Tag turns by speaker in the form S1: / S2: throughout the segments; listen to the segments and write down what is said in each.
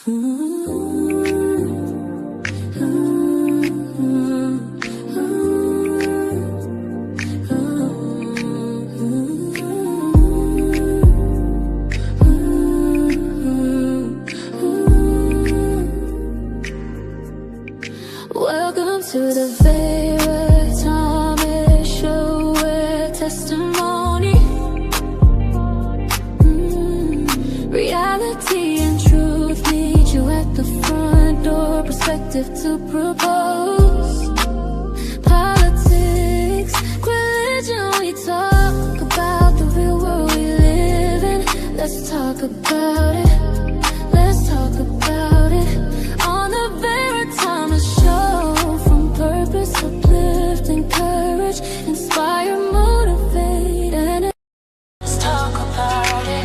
S1: Welcome to the Vera Thomas Show, where testimony, reality and truth meet you at the front door. Perspective to propose. Politics, religion, we talk about the real world we live in. Let's talk about it. Let's talk about it on the Vera Thomas Show. From purpose, uplift, encourage, inspire, motivate, and let's talk about it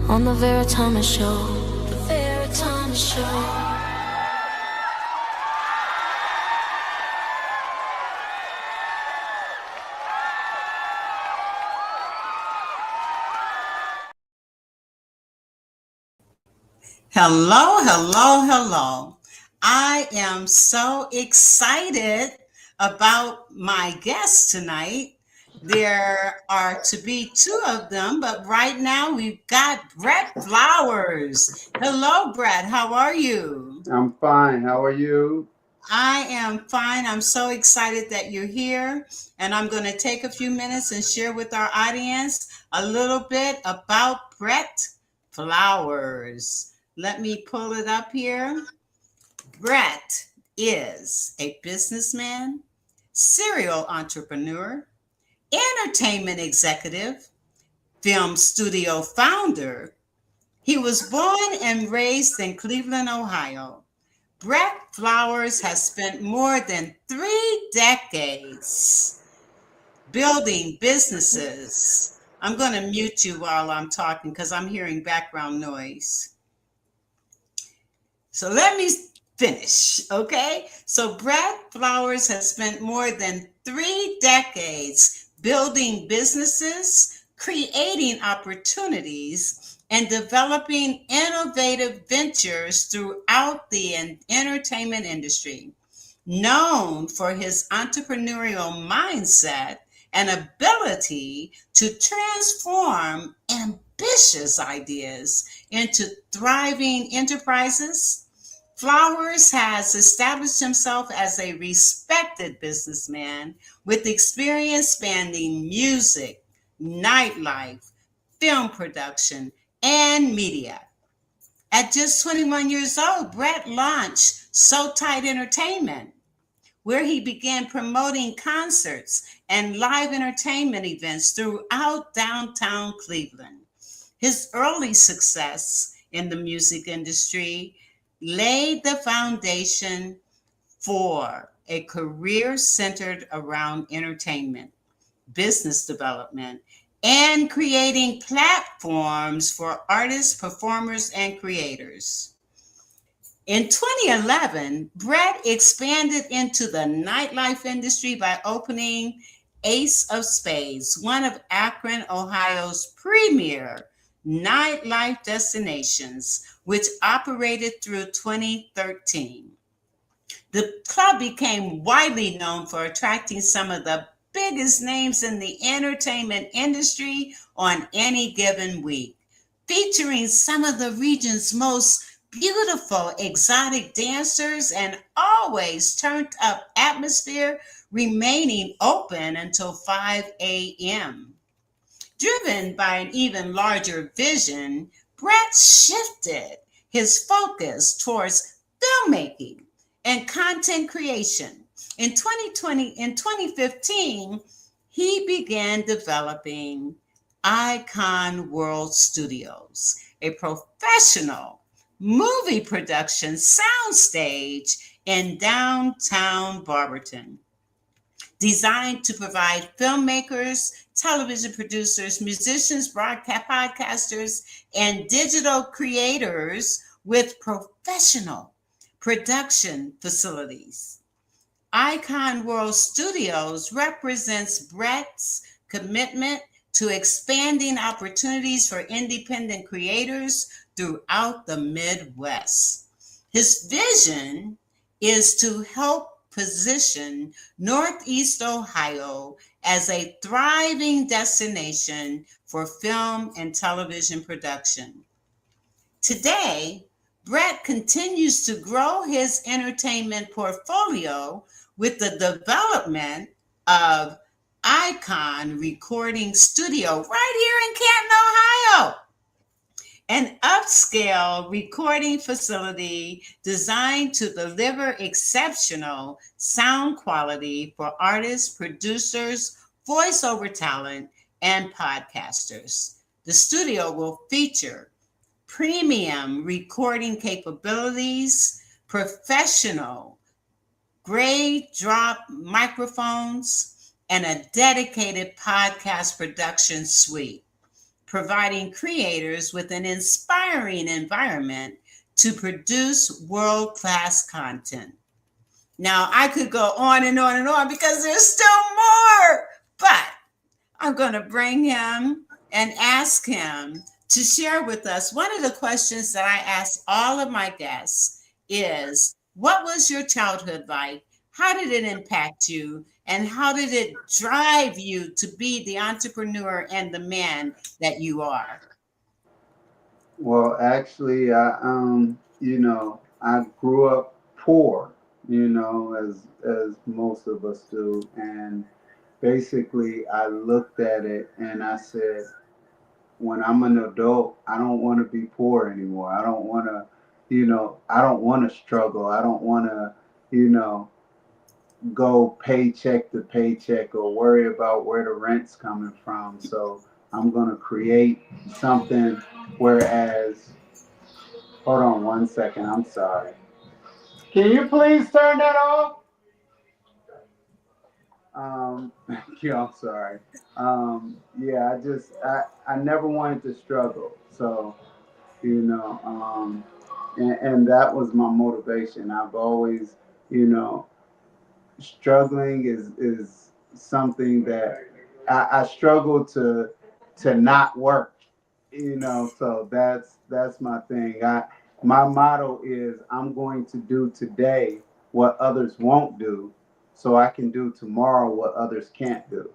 S1: on the Vera Thomas Show. The Vera Thomas Show.
S2: Hello, hello, hello. I am so excited about my guests tonight. There are to be two of them, but right now we've got Brett Flowers. Hello, Brett. How are you?
S3: I'm fine. How are you?
S2: I am fine. I'm so excited that you're here, and I'm going to take a few minutes and share with our audience a little bit about Brett Flowers. Let me pull it up here. Brett is a businessman, serial entrepreneur, entertainment executive, film studio founder. He was born and raised in Cleveland, Ohio. Brett Flowers has spent more than 3 decades building businesses. I'm going to mute you while I'm talking because I'm hearing background noise. So let me finish, okay? So Brett Flowers has spent more than 3 decades building businesses, creating opportunities, and developing innovative ventures throughout the entertainment industry. Known for his entrepreneurial mindset and ability to transform ambitious ideas into thriving enterprises, Flowers has established himself as a respected businessman with experience spanning music, nightlife, film production, and media. At just 21 years old, Brett launched So Tight Entertainment, where he began promoting concerts and live entertainment events throughout downtown Cleveland. His early success in the music industry laid the foundation for a career centered around entertainment, business development, and creating platforms for artists, performers, and creators. In 2011, Brett expanded into the nightlife industry by opening Ace of Spades, one of Akron, Ohio's premier nightlife destinations, which operated through 2013. The club became widely known for attracting some of the biggest names in the entertainment industry on any given week, featuring some of the region's most beautiful exotic dancers and always turned up atmosphere, remaining open until 5 a.m. Driven by an even larger vision, Brett shifted his focus towards filmmaking and content creation. In 2015, he began developing Icon World Studios, a professional movie production soundstage in downtown Barberton, designed to provide filmmakers, television producers, musicians, podcasters, and digital creators with professional production facilities. Icon World Studios represents Brett's commitment to expanding opportunities for independent creators throughout the Midwest. His vision is to help position Northeast Ohio as a thriving destination for film and television production. Today, Brett continues to grow his entertainment portfolio with the development of Icon Recording Studio right here in Canton, Ohio, an upscale recording facility designed to deliver exceptional sound quality for artists, producers, voiceover talent, and podcasters. The studio will feature premium recording capabilities, professional grade drop microphones, and a dedicated podcast production suite, providing creators with an inspiring environment to produce world-class content. Now, I could go on and on and on because there's still more, but I'm going to bring him and ask him to share with us. One of the questions that I ask all of my guests is, what was your childhood like? How did it impact you? And how did it drive you to be the entrepreneur and the man that you are?
S3: Well, actually, I grew up poor, as most of us do, and basically, I looked at it and I said, when I'm an adult, I don't want to be poor anymore. I don't want to, I don't want to struggle. I don't want to, you know, go paycheck to paycheck or worry about where the rent's coming from. So I'm going to create something. Whereas, hold on one second. I'm sorry. Can you please turn that off? Thank you. I'm sorry. Yeah, I never wanted to struggle. So, you know, and that was my motivation. I've always, you know, struggling is something that I struggle to not work, so that's my thing. My motto is I'm going to do today what others won't do so I can do tomorrow what others can't do.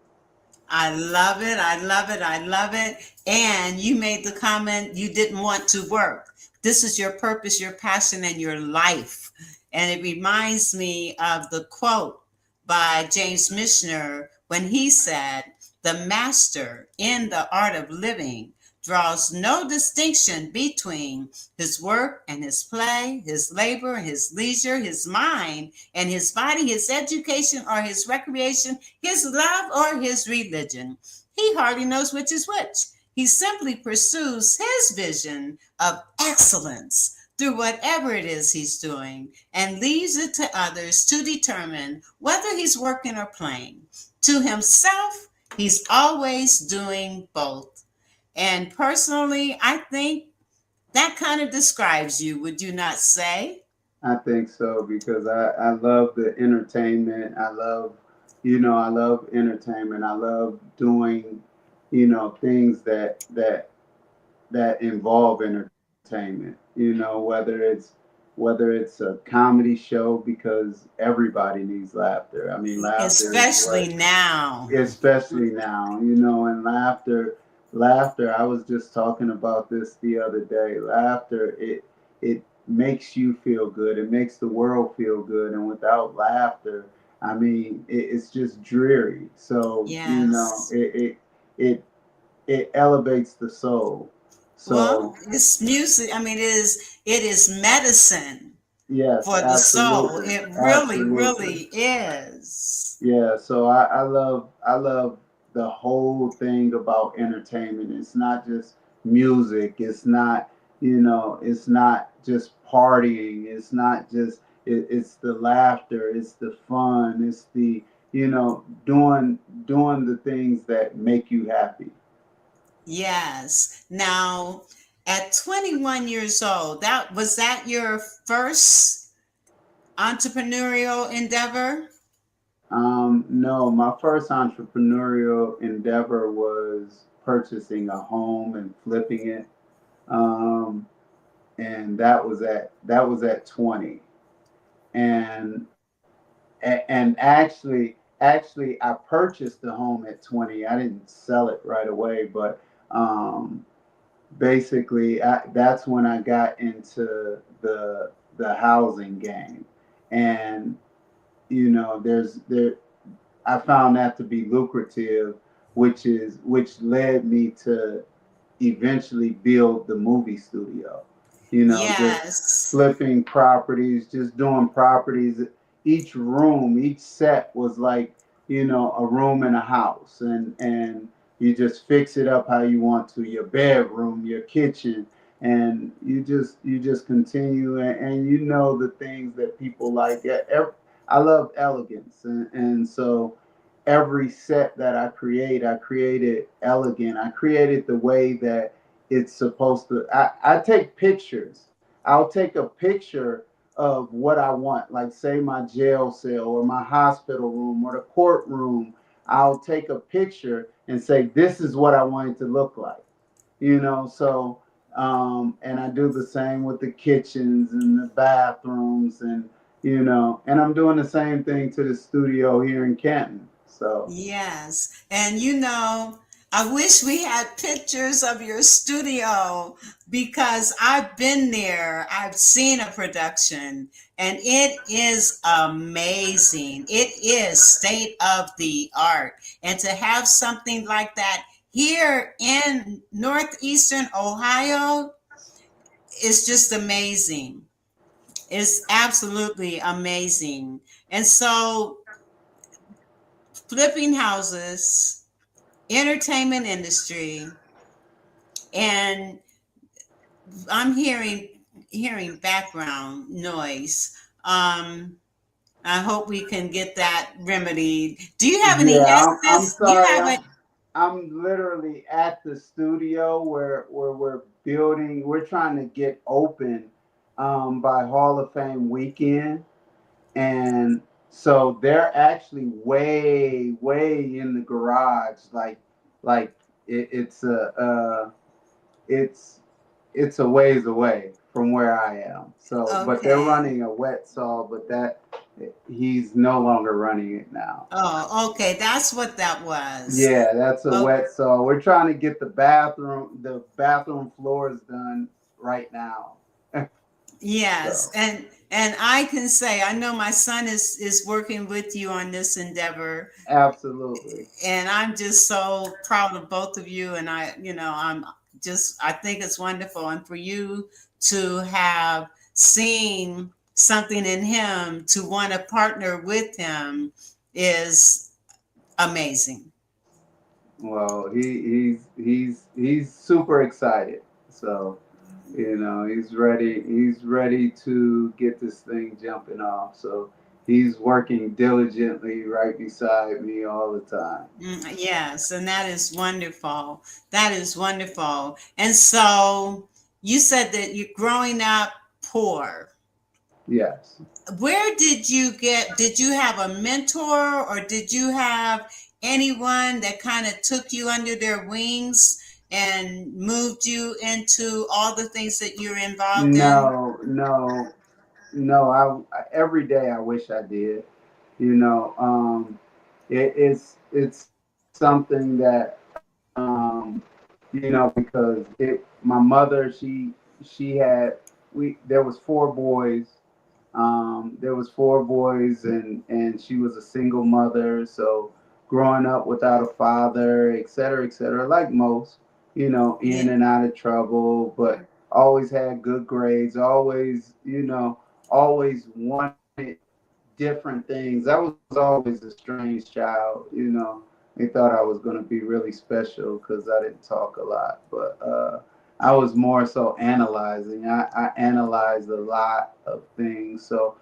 S2: I love it. I love it. I love it. And you made the comment you didn't want to work. This is your purpose, your passion, and your life. And it reminds me of the quote by James Mishner when he said, "The master in the art of living draws no distinction between his work and his play, his labor and his leisure, his mind and his body, his education or his recreation, his love or his religion. He hardly knows which is which. He simply pursues his vision of excellence through whatever it is he's doing and leaves it to others to determine whether he's working or playing. To himself, he's always doing both." And personally, I think that kind of describes you, would you not say?
S3: I think so because I love the entertainment. I love entertainment. I love doing, things that involve entertainment. Whether it's a comedy show because everybody needs laughter. I mean, laughter is
S2: Especially
S3: what,
S2: now.
S3: especially now, and laughter. I was just talking about this the other day. Laughter, it makes you feel good. It makes the world feel good, and without laughter, I mean, it's just dreary. So
S2: Yes.
S3: it elevates the soul.
S2: Well,
S3: So
S2: it's music. I mean, it is medicine
S3: yes,
S2: for the soul.
S3: absolutely,
S2: It really,
S3: absolutely.
S2: really is.
S3: Yeah, so I love the whole thing about entertainment. It's not just music. It's not just partying. It's not just it's the laughter. It's the fun. It's the doing the things that make you happy.
S2: Yes. Now, at 21 years old, that your first entrepreneurial endeavor?
S3: No, my first entrepreneurial endeavor was purchasing a home and flipping it. Um, and that was at 20. And actually I purchased the home at 20. I didn't sell it right away, but um, basically that's when I got into the housing game. And there I found that to be lucrative, which led me to eventually build the movie studio. Just
S2: Yes.
S3: flipping properties, just doing properties. Each room, each set was like, a room in a house, and you just fix it up how you want to. Your bedroom, your kitchen, and you just continue, and the things that people like. I love elegance, and so every set that I created elegant. I created the way that it's supposed to. I take pictures. I'll take a picture of what I want, like say my jail cell or my hospital room or the courtroom. I'll take a picture and say, this is what I want it to look like. So and I do the same with the kitchens and the bathrooms, and I'm doing the same thing to the studio here in Canton. So
S2: Yes. And I wish we had pictures of your studio because I've been there. I've seen a production and it is amazing. It is state of the art. And to have something like that here in Northeastern Ohio is just amazing. It's absolutely amazing. And so flipping houses, entertainment industry, and I'm hearing background noise. Um, I hope we can get that remedied. Do you have any
S3: yeah, I'm
S2: headsets? Do you
S3: sorry.
S2: have a
S3: I'm literally at the studio where we're building. We're trying to get open by Hall of Fame weekend, and so they're actually way in the garage, like it's it's it's a ways away from where I am. So, but they're
S2: okay?
S3: running a wet saw, but that he's no longer running it now.
S2: Oh, okay. That's what that was.
S3: Yeah, that's a
S2: Okay.
S3: wet saw. We're trying to get the bathroom floors done right now.
S2: Yes,
S3: So,
S2: and I can say I know my son is working with you on this endeavor,
S3: absolutely.
S2: and I'm just so proud of both of you. And I think it's wonderful, and for you to have seen something in him to want to partner with him is amazing.
S3: Well, he's super excited. So, he's ready. He's ready to get this thing jumping off. So he's working diligently right beside me all the time.
S2: Yes, and that is wonderful. That is wonderful. And so you said that you're growing up poor.
S3: Yes.
S2: Where did you have a mentor or did you have anyone that kind of took you under their wings and moved you into all the things that you're involved in?
S3: No, no, no. Every day I wish I did. You know, it's something that because my mother, she had there was four boys. There was four boys, and she was a single mother. So growing up without a father, et cetera, like most,
S2: Yeah.
S3: in and out of trouble, but always had good grades. Always, always wanted different things. I was always a strange child. They thought I was going to be really special because I didn't talk a lot, but I was more so analyzing. I analyzed a lot of things. So,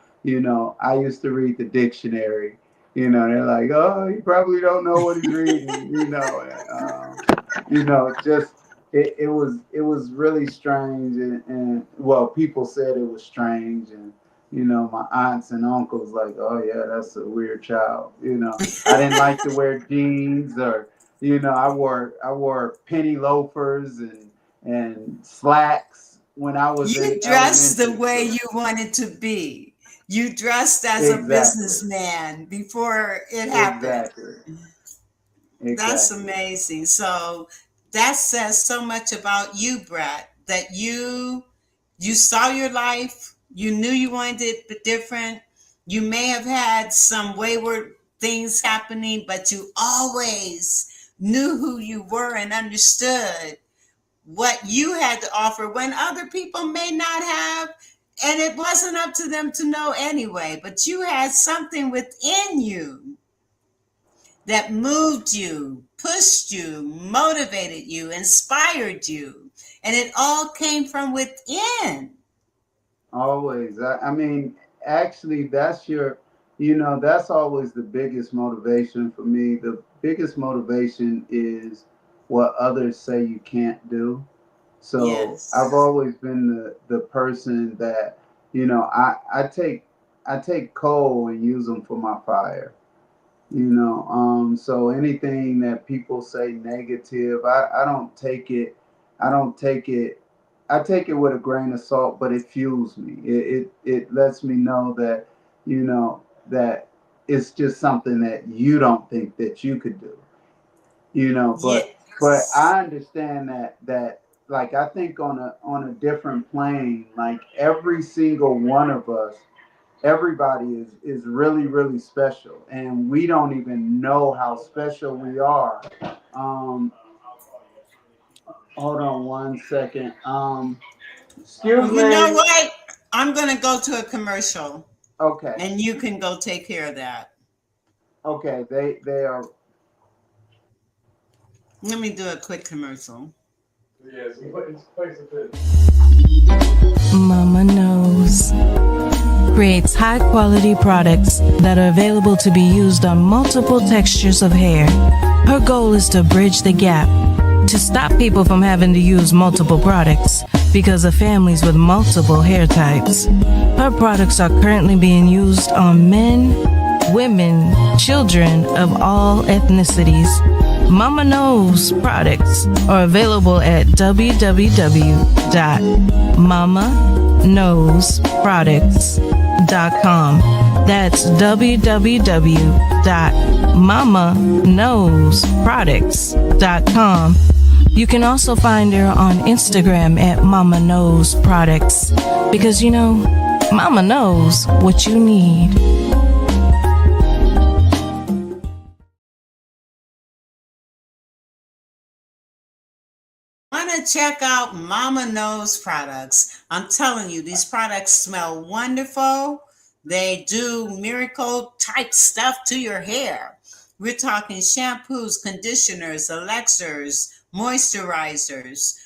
S3: I used to read the dictionary. They're like, oh, he probably don't know what he's reading. Just it was really strange, and well, people said it was strange, and my aunts and uncles like, oh yeah, that's a weird child. I didn't like to wear jeans, or You know, I wore penny loafers and slacks when I was
S2: You
S3: in
S2: dressed the
S3: elementary
S2: way
S3: school.
S2: you wanted to be. You dressed as a
S3: Exactly.
S2: businessman before it happened.
S3: Exactly.
S2: That's
S3: Exactly.
S2: amazing. So that says so much about you, Brett, that you saw your life, you knew you wanted it different. You may have had some wayward things happening, but you always knew who you were and understood what you had to offer when other people may not have. And it wasn't up to them to know anyway, but you had something within you that moved you, pushed you, motivated you, inspired you. And it all came from within.
S3: Always. I mean, actually, that's always the biggest motivation for me. The biggest motivation is what others say you can't do. So I've
S2: Yes.
S3: always been the person that, I take coal and use them for my fire. So anything that people say negative, I don't take it. I don't take it. I take it with a grain of salt, but it fuels me. It lets me know that, that it's just something that you don't think that you could do. But
S2: Yes.
S3: I understand that like I think on a different plane, like every single one of us, everybody is really really special, and we don't even know how special we are. um Hold on one second. Excuse
S2: Well, you know
S3: me.
S2: what? I'm going to go to a commercial
S3: Okay.
S2: and you can go take care of that.
S3: Okay, they are.
S2: Let me do a quick commercial.
S4: Mama Knows creates high quality products that are available to be used on multiple textures of hair. Her goal is to bridge the gap to stop people from having to use multiple products because of families with multiple hair types. Her products are currently being used on men, women, children of all ethnicities. Mama Knows products are available at www.mamaknowsproducts.com. That's www.mamaknowsproducts.com. You can also find her on Instagram at Mama Knows Products because Mama knows what you need.
S2: Want to check out Mama Knows products. I'm telling you, these products smell wonderful. They do miracle type stuff to your hair. We're talking shampoos, conditioners, elixirs, moisturizers,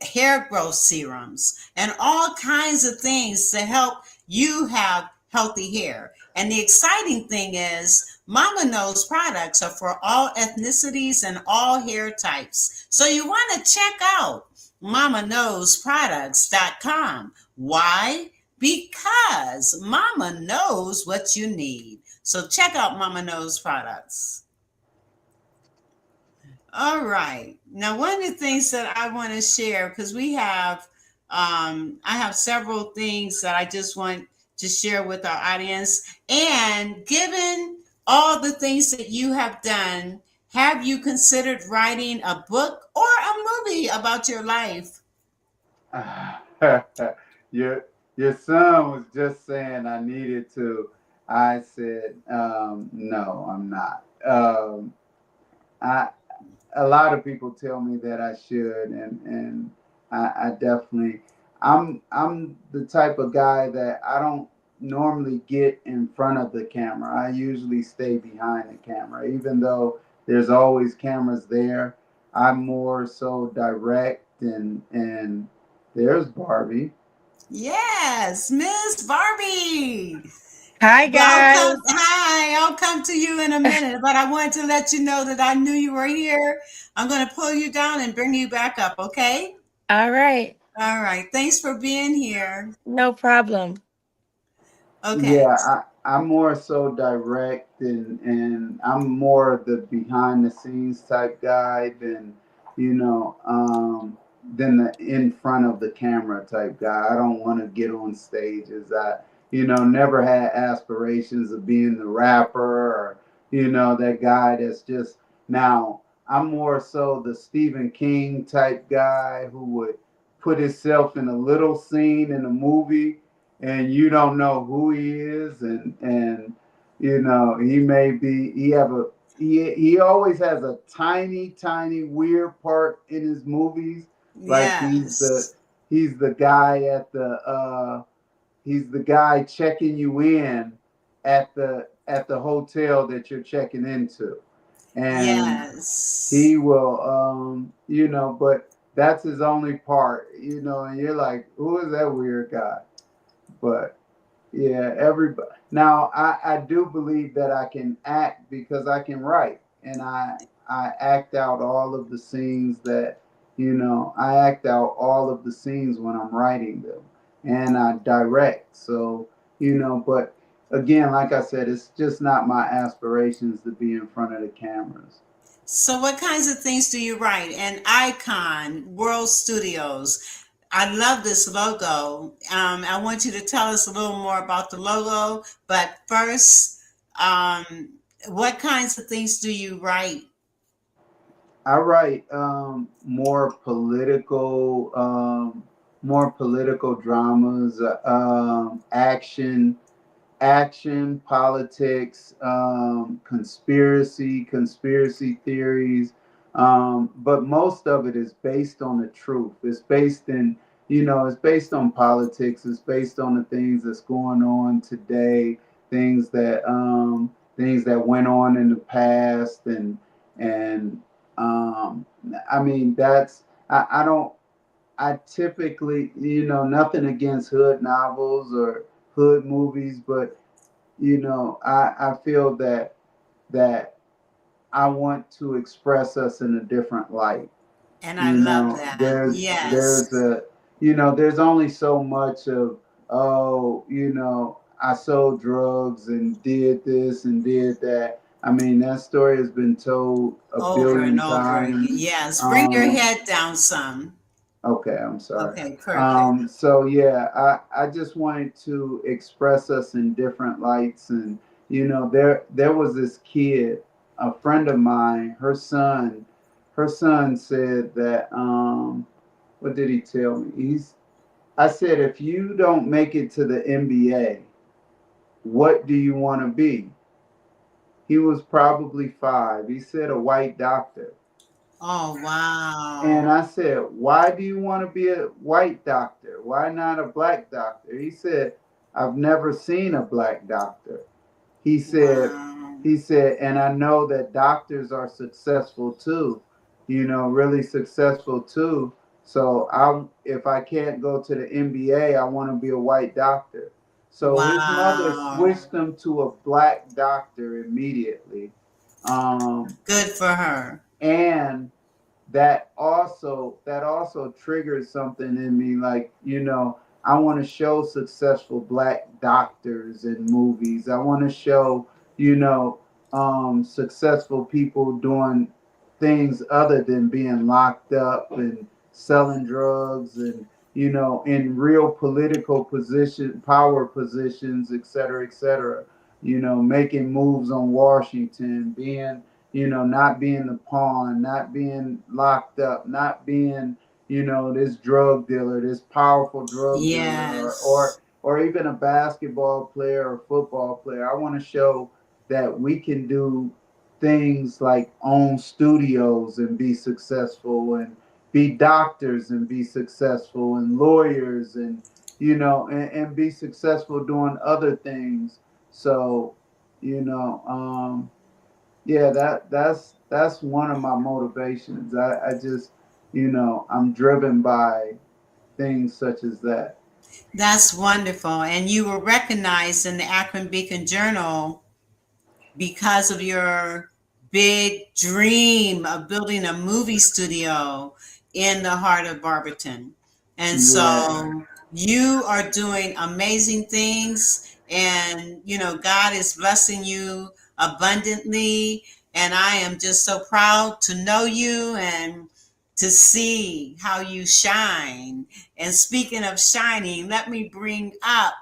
S2: hair growth serums, and all kinds of things to help you have healthy hair. And the exciting thing is, Mama Knows products are for all ethnicities and all hair types. So you want to check out mamaknowsproducts.com. Why? Because Mama knows what you need. So check out Mama Knows products. All right. Now, one of the things that I want to share, because I have several things that I just want to share with our audience. And given all the things that you have done, have you considered writing a book or a movie about your life?
S3: Your son was just saying I needed to. I said, no, I'm not. I A lot of people tell me that I should, and I definitely. I'm the type of guy that I don't normally get in front of the camera. I usually stay behind the camera, even though there's always cameras there. I'm more so direct, and there's Barbie.
S2: Yes, Miss Barbie.
S5: Hi, guys.
S2: Welcome. Hi, I'll come to you in a minute, but I wanted to let you know that I knew you were here. I'm going to pull you down and bring you back up, okay?
S5: All right.
S2: All right. Thanks for being here.
S5: No problem.
S2: Okay.
S3: Yeah, I'm more so direct, and I'm more the behind the scenes type guy than, you know, than the in front of the camera type guy. I don't want to get on stages. I, never had aspirations of being the rapper or, that guy that's just now. I'm more so the Stephen King type guy who would put himself in a little scene in a movie and you don't know who he is, and he may be he always has a tiny weird part in his movies, like
S2: Yes.
S3: he's the guy at the he's the guy checking you in at the hotel that you're checking into, and he
S2: Yes.
S3: will but that's his only part, and you're like, who is that weird guy? But yeah, everybody. Now, I do believe that I can act because I can write, and I act out all of the scenes that I act out all of the scenes when I'm writing them, and I direct. So but again, like I said, it's just not my aspirations to be in front of the cameras.
S2: So, what kinds of things do you write? And Icon World Studios. I love this logo. I want you to tell us a little more about the logo. But first, um, what kinds of things do you write?
S3: I write more political dramas, action, politics, conspiracy theories. But most of it is based on the truth. It's based it's based on politics. It's based on the things that's going on today, things that went on in the past, and um, I mean I don't I typically, nothing against hood novels or hood movies, but I feel that I want to express us in a different light.
S2: And I love that.
S3: There's
S2: Yes.
S3: a there's only so much of, oh, I sold drugs and did this and did that. I mean, that story has been told a
S2: Over and
S3: billion
S2: over again.
S3: times.
S2: Yes. Bring your
S3: Um,
S2: head down some.
S3: Okay, I'm sorry.
S2: Okay, perfect.
S3: So yeah, I just wanted to express us in different lights, and there was this kid, a friend of mine, her son said that what did he tell me? I said, if you don't make it to the NBA, what do you want to be? He was probably 5. He said a white doctor.
S2: Oh,
S3: And
S2: wow.
S3: I said, why do you want to be a white doctor? Why not a black doctor? He said, I've never seen a black doctor. He said,
S2: Wow.
S3: and I know that doctors are successful too, really successful too. So if I can't go to the NBA, I want to be a white doctor. So his mother
S2: Wow.
S3: switched him to a black doctor immediately.
S2: Good for her.
S3: And that also triggers something in me, like, I want to show successful black doctors in movies. I want to show successful people doing things other than being locked up and selling drugs, and in real political position, power positions, et cetera, et cetera. Making moves on Washington, being not being the pawn, not being locked up, not being, this drug dealer, this powerful drug dealer, or
S2: Yes.
S3: even a basketball player or football player. I want to show that we can do things like own studios and be successful, and be doctors and be successful, and lawyers, and and be successful doing other things. So, you know, um, yeah, that's one of my motivations. I just, I'm driven by things such as that.
S2: That's wonderful. And you were recognized in the Akron Beacon Journal because of your big dream of building a movie studio in the heart of Barberton. And
S3: Yeah.
S2: so you are doing amazing things. And, God is blessing you abundantly. And I am just so proud to know you and to see how you shine. And speaking of shining, let me bring up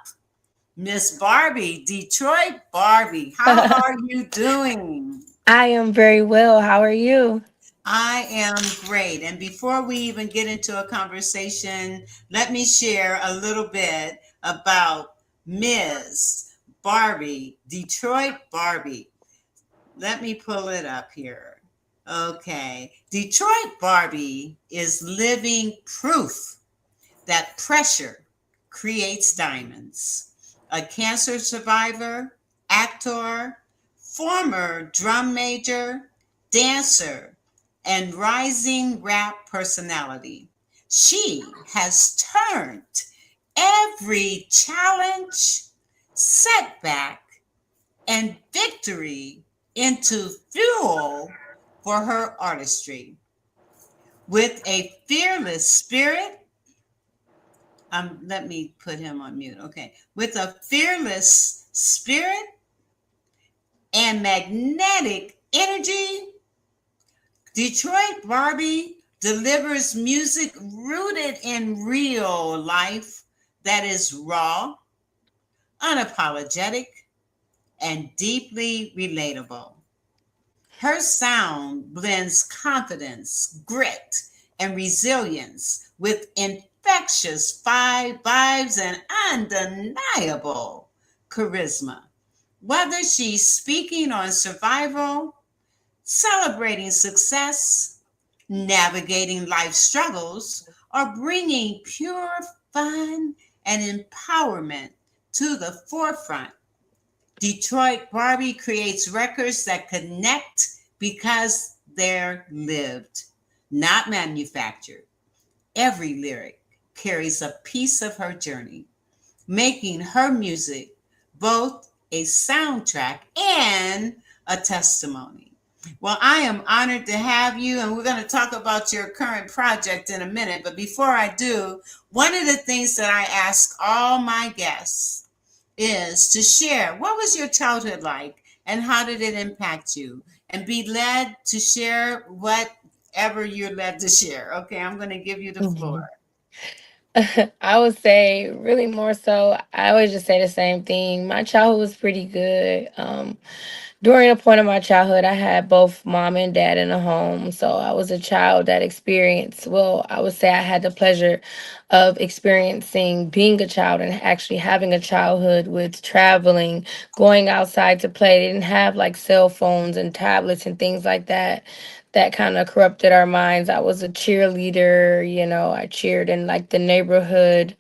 S2: Miss Barbie, Detroit Barbie. How are you doing?
S5: I am very well. How are you?
S2: I am great. And before we even get into a conversation, let me share a little bit about Ms. Barbie, Detroit Barbie. Let me pull it up here. Okay. Detroit Barbie is living proof that pressure creates diamonds. A cancer survivor, actor, former drum major, dancer, and rising rap personality. She has turned every challenge, setback, and victory into fuel for her artistry. With a fearless spirit, let me put him on mute. Okay. With a fearless spirit and magnetic energy, Detroit Barbie delivers music rooted in real life that is raw, unapologetic, and deeply relatable. Her sound blends confidence, grit, and resilience with infectious vibes and undeniable charisma. Whether she's speaking on survival, celebrating success, navigating life struggles, or bringing pure fun and empowerment to the forefront, Detroit Barbie creates records that connect because they're lived, not manufactured. Every lyric carries a piece of her journey, making her music both a soundtrack and a testimony. Well, I am honored to have you, and we're going to talk about your current project in a minute. But before I do, one of the things that I ask all my guests is to share what was your childhood like and how did it impact you, and be led to share whatever you're led to share. Okay, I'm going to give you the
S5: Mhm.
S2: floor.
S5: I would say really more so, I always just say the same thing. My childhood was pretty good. During a point of my childhood, I had both mom and dad in the home. So I was a child that experienced, well, I would say I had the pleasure of experiencing being a child and actually having a childhood with traveling, going outside to play. They didn't have like cell phones and tablets and things like that. That kind of corrupted our minds. I was a cheerleader, I cheered in like the neighborhood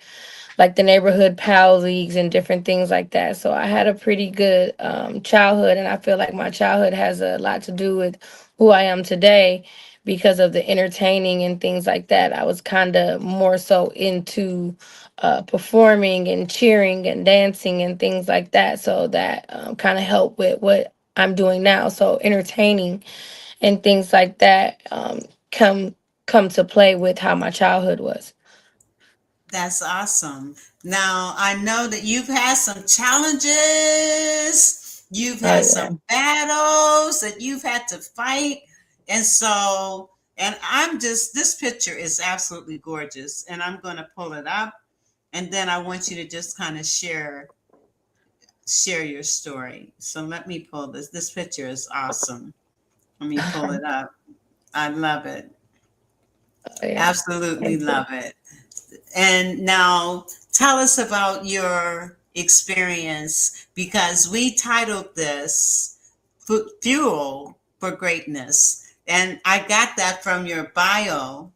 S5: PAL leagues and different things like that. So I had a pretty good childhood, and I feel like my childhood has a lot to do with who I am today because of the entertaining and things like that. I was kind of more so into performing and cheering and dancing and things like that. So that kind of helped with what I'm doing now. So entertaining and things like that come come to play with how my childhood was.
S2: That's awesome. Now, I know that you've had some challenges, you've
S5: Oh
S2: had
S5: yeah.
S2: some battles that you've had to fight. And so, and this picture is absolutely gorgeous. And I'm going to pull it up. And then I want you to just kind of share your story. So let me pull this. This picture is awesome. Let me pull it up. I love it.
S5: Oh yeah.
S2: Absolutely
S5: Thank you.
S2: love it. And now tell us about your experience, because we titled this Fuel for Greatness. And I got that from your bio.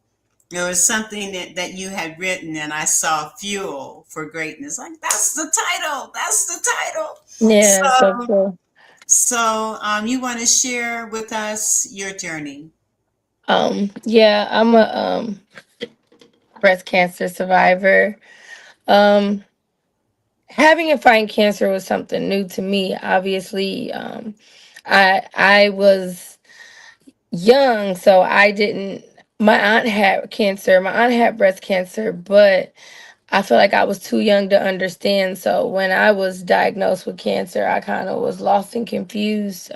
S2: There was something that you had written, and I saw Fuel for Greatness. Like, that's the title. That's the title.
S5: Yeah, so
S2: So,
S5: cool.
S2: you want to share with us your journey?
S5: Yeah, I'm a breast cancer survivor. Um, Having and fighting cancer was something new to me. Obviously, I was young, so I didn't. My aunt had cancer. My aunt had breast cancer, but I feel like I was too young to understand. So when I was diagnosed with cancer, I kind of was lost and confused.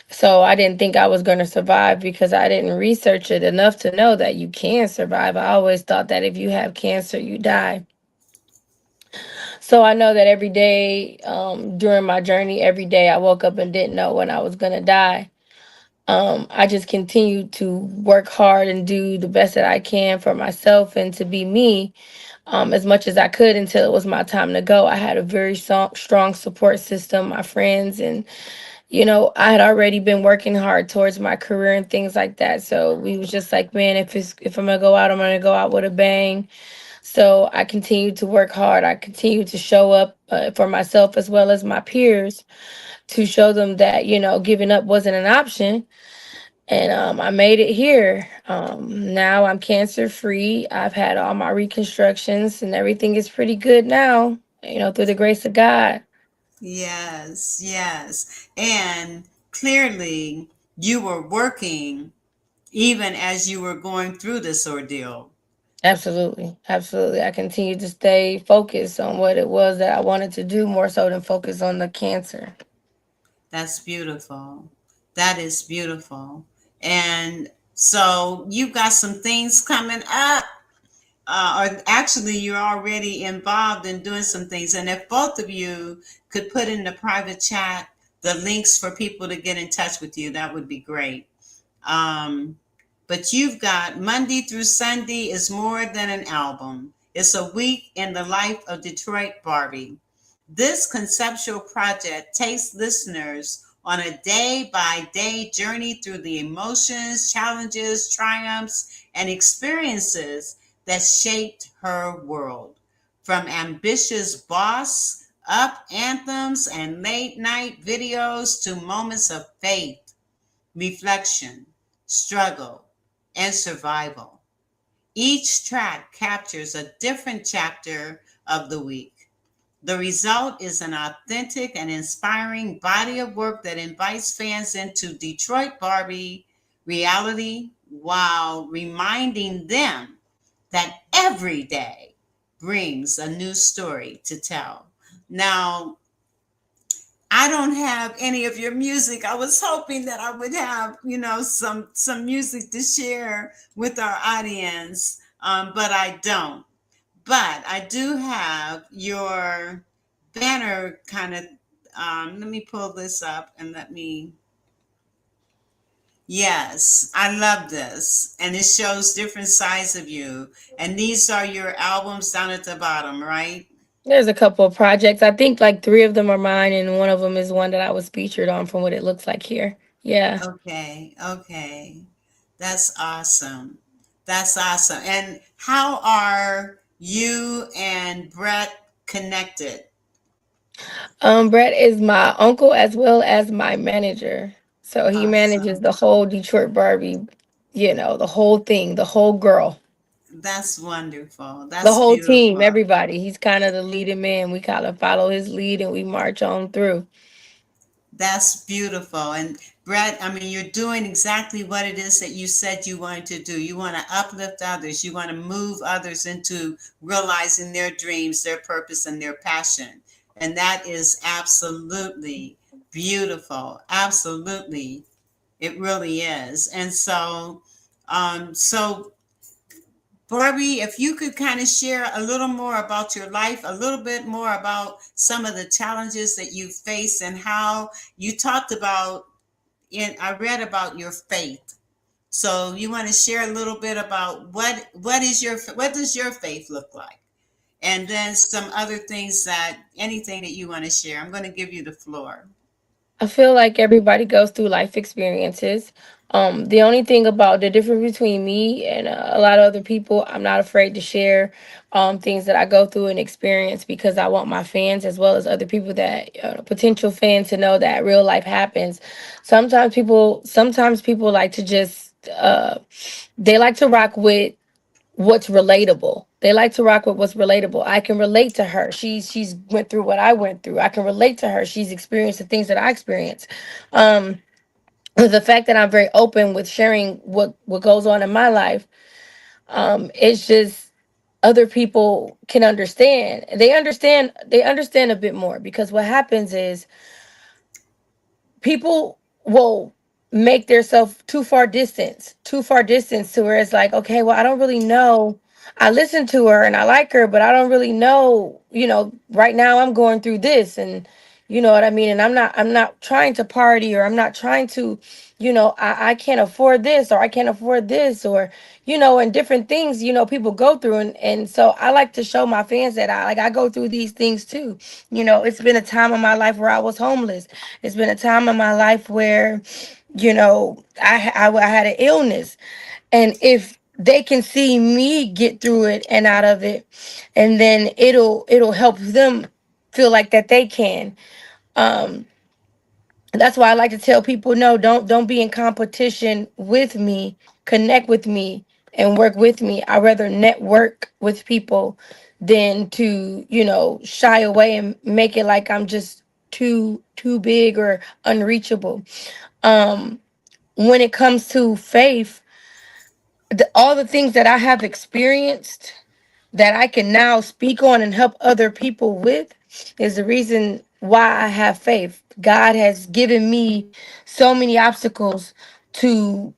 S5: So I didn't think I was going to survive because I didn't research it enough to know that you can survive. I always thought that if you have cancer, you die. So I know that every day, during my journey, every day I woke up and didn't know when I was going to die. I just continued to work hard and do the best that I can for myself and to be me, as much as I could until it was my time to go. I had a very strong support system, my friends, and I had already been working hard towards my career and things like that. So we was just like, man, if I'm gonna go out, I'm gonna go out with a bang. So I continued to work hard. I continued to show up for myself as well as my peers to show them that giving up wasn't an option. And I made it here. Now I'm cancer free. I've had all my reconstructions and everything is pretty good now, through the grace of God.
S2: Yes, yes. And clearly, you were working even as you were going through this ordeal.
S5: Absolutely. Absolutely. I continued to stay focused on what it was that I wanted to do more so than focus on the cancer.
S2: That's beautiful. That is beautiful. And so you've got some things coming up, or actually, you're already involved in doing some things. And if both of you could put in the private chat the links for people to get in touch with you, that would be great. Um, but you've got Monday through Sunday is more than an album. It's a week in the life of Detroit Barbi. This conceptual project takes listeners on a day by day journey through the emotions, challenges, triumphs, and experiences that shaped her world. From ambitious boss up anthems and late night videos to moments of faith, reflection, struggle, and survival. Each track captures a different chapter of the week. The result is an authentic and inspiring body of work that invites fans into Detroit Barbi reality while reminding them that every day brings a new story to tell. Now, I don't have any of your music. I was hoping that I would have, some music to share with our audience, but I don't. But I do have your banner kind of. Let me pull this up and let me. Yes, I love this, and it shows different sides of you. And these are your albums down at the bottom, right?
S5: There's a couple of projects. I think like three of them are mine, and one of them is one that I was featured on from what it looks like here. Yeah.
S2: Okay, okay. That's awesome. That's awesome. And how are you and Brett connected?
S5: Brett is my uncle as well as my manager. So he manages
S2: Awesome.
S5: the whole Detroit Barbie, the whole thing, the whole girl,
S2: That's wonderful.
S5: the
S2: That's
S5: whole team,
S2: beautiful.
S5: everybody. He's kind of the leading man. We kind of follow his lead and we march on through.
S2: That's beautiful. And Brett, I mean, you're doing exactly what it is that you said you wanted to do. You want to uplift others, you want to move others into realizing their dreams, their purpose, and their passion. And that is absolutely beautiful. Absolutely. It really is. And so Barbie, if you could kind of share a little more about your life, a little bit more about some of the challenges that you face and how you talked about, I read about your faith. So you want to share a little bit about what does your faith look like? And then some other things anything that you want to share. I'm going to give you the floor.
S5: I feel like everybody goes through life experiences. The only thing about the difference between me and a lot of other people, I'm not afraid to share things that I go through and experience because I want my fans as well as other people that potential fans to know that real life happens. Sometimes people like to just they like to rock with what's relatable. They like to rock with what's relatable. I can relate to her. She's went through what I went through. I can relate to her. She's experienced the things that I experienced. Um, with the fact that I'm very open with sharing what goes on in my life, it's just other people can understand. They understand a bit more, because what happens is people will make themselves too far distance to where it's like, okay, well, I don't really know. I listen to her and I like her, but I don't really know, right now I'm going through this, and you know what I mean? And I'm not trying to party, or I'm not trying to, I can't afford this, or I can't afford this, or and different things, people go through, and so I like to show my fans that I go through these things too. It's been a time in my life where I was homeless. It's been a time in my life where, I had an illness. And if they can see me get through it and out of it, and then it'll help them feel like that they can. Um, that's why I like to tell people, no, don't be in competition with me. Connect with me and work with me. I rather network with people than to, shy away and make it like I'm just too big or unreachable. Um, when it comes to faith, all the things that I have experienced that I can now speak on and help other people with is the reason why I have faith. God has given me so many obstacles to,